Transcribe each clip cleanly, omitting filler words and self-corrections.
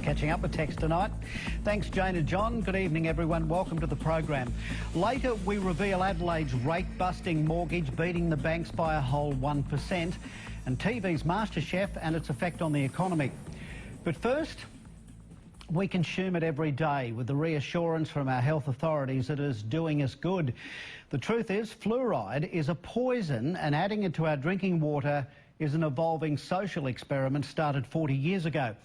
Catching up with text tonight. Thanks, Jane and John. Good evening, everyone. Welcome to the program. Later, we reveal Adelaide's rate-busting mortgage beating the banks by a whole 1%, and TV's MasterChef and its effect on the economy. But first, we consume it every day with the reassurance from our health authorities that it is doing us good. The truth is, fluoride is a poison, and adding it to our drinking water is an evolving social experiment started 40 years ago.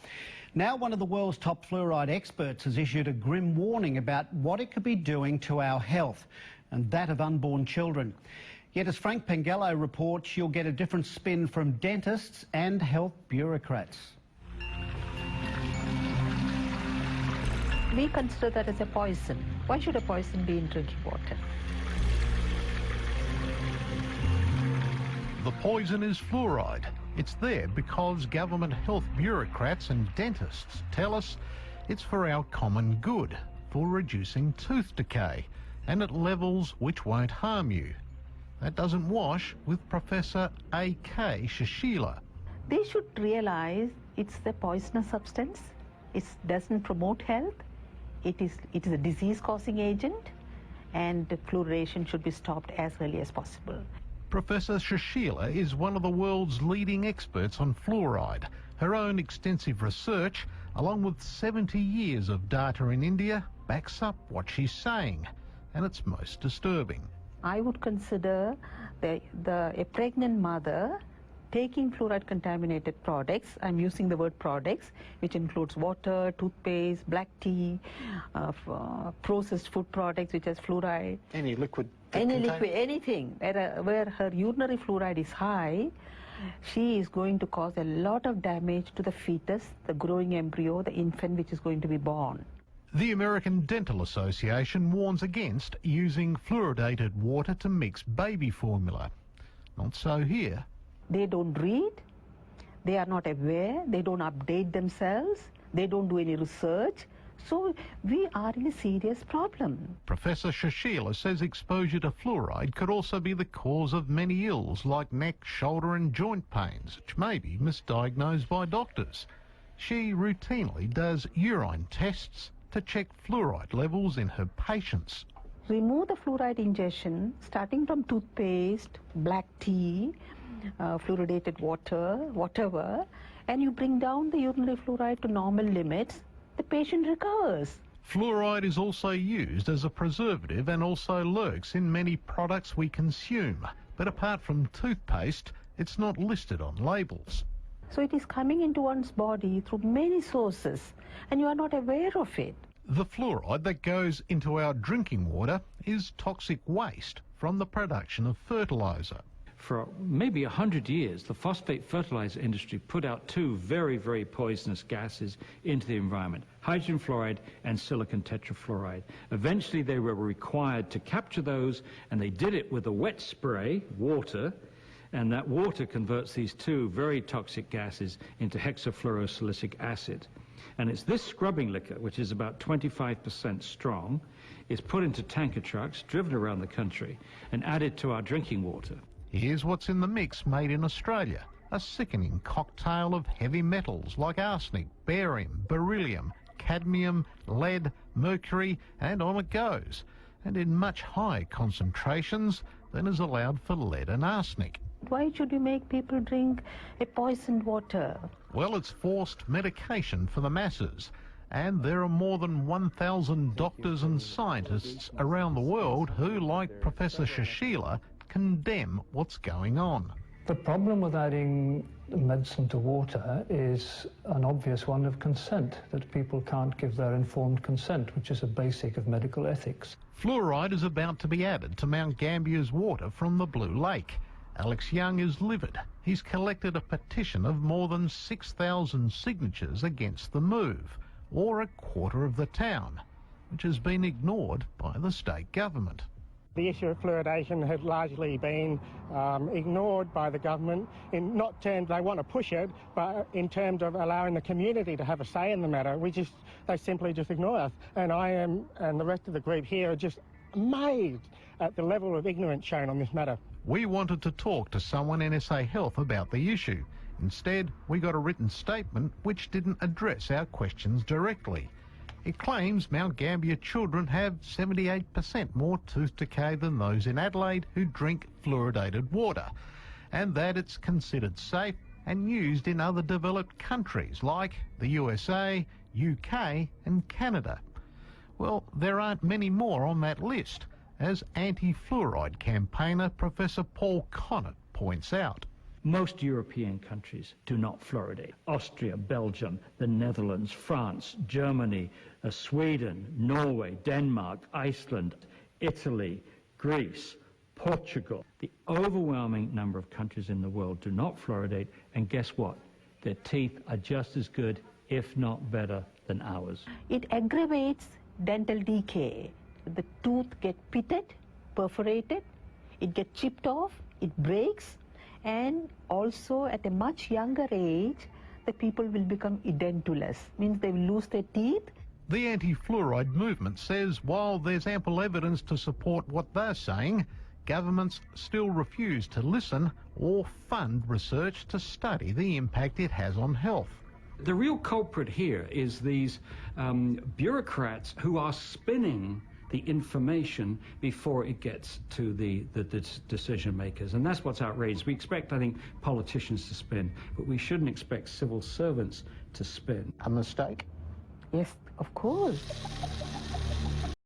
Now one of the world's top fluoride experts has issued a grim warning about what it could be doing to our health and that of unborn children. Yet as Frank Pengello reports, you'll get a different spin from dentists and health bureaucrats. We consider that as a poison. Why should a poison be in drinking water? The poison is fluoride. It's there because government health bureaucrats and dentists tell us it's for our common good, for reducing tooth decay, and at levels which won't harm you. That doesn't wash with Professor A.K. Shashila. They should realise it's a poisonous substance. It doesn't promote health. It is a disease-causing agent, and fluoridation should be stopped as early as possible. Professor Shashila is one of the world's leading experts on fluoride. Her own extensive research, along with 70 years of data in India, backs up what she's saying, and it's most disturbing. I would consider a pregnant mother taking fluoride-contaminated products, I'm using the word products, which includes water, toothpaste, black tea, processed food products which has fluoride. Any liquid? Anything. Where her urinary fluoride is high, she is going to cause a lot of damage to the fetus, the growing embryo, the infant which is going to be born. The American Dental Association warns against using fluoridated water to mix baby formula. Not so here. They don't read, they are not aware, they don't update themselves, they don't do any research. So we are in a serious problem. Professor Shashila says exposure to fluoride could also be the cause of many ills like neck, shoulder and joint pains, which may be misdiagnosed by doctors. She routinely does urine tests to check fluoride levels in her patients. Remove the fluoride ingestion starting from toothpaste, black tea, fluoridated water, whatever, and you bring down the urinary fluoride to normal limits, the patient recovers. Fluoride is also used as a preservative and also lurks in many products we consume. But apart from toothpaste, it's not listed on labels. So it is coming into one's body through many sources, and you are not aware of it. The fluoride that goes into our drinking water is toxic waste from the production of fertiliser. For maybe 100 years, the phosphate fertilizer industry put out two very, very poisonous gases into the environment, hydrogen fluoride and silicon tetrafluoride. Eventually, they were required to capture those, and they did it with a wet spray, water, and that water converts these two very toxic gases into hexafluorosilicic acid. And it's this scrubbing liquor, which is about 25% strong, is put into tanker trucks, driven around the country, and added to our drinking water. Here's what's in the mix made in Australia, a sickening cocktail of heavy metals like arsenic, barium, beryllium, cadmium, lead, mercury, and on it goes, and in much higher concentrations than is allowed for lead and arsenic. Why should you make people drink a poisoned water? Well, it's forced medication for the masses, and there are more than 1,000 doctors and scientists around the world who, like Professor Shashila, condemn what's going on. The problem with adding medicine to water is an obvious one of consent, that people can't give their informed consent, which is a basic of medical ethics. Fluoride is about to be added to Mount Gambier's water from the Blue Lake. Alex Young is livid. He's collected a petition of more than 6,000 signatures against the move, or a quarter of the town, which has been ignored by the state government. The issue of fluoridation has largely been ignored by the government in not terms they want to push it, but in terms of allowing the community to have a say in the matter. They simply just ignore us. And I am, and the rest of the group here, are just amazed at the level of ignorance shown on this matter. We wanted to talk to someone in SA Health about the issue. Instead, we got a written statement which didn't address our questions directly. It claims Mount Gambier children have 78% more tooth decay than those in Adelaide who drink fluoridated water, and that it's considered safe and used in other developed countries like the USA, UK and Canada. Well, there aren't many more on that list, as anti-fluoride campaigner Professor Paul Connett points out. Most European countries do not fluoridate. Austria, Belgium, the Netherlands, France, Germany, Sweden, Norway, Denmark, Iceland, Italy, Greece, Portugal. The overwhelming number of countries in the world do not fluoridate, and guess what? Their teeth are just as good, if not better, than ours. It aggravates dental decay. The tooth gets pitted, perforated, it gets chipped off, it breaks, and also at a much younger age, the people will become edentulous, means they will lose their teeth. The anti-fluoride movement says while there's ample evidence to support what they're saying, governments still refuse to listen or fund research to study the impact it has on health. The real culprit here is these bureaucrats who are spinning the information before it gets to the decision makers. And that's what's outrageous. We expect, I think, politicians to spin, but we shouldn't expect civil servants to spin. A mistake? Yes, of course.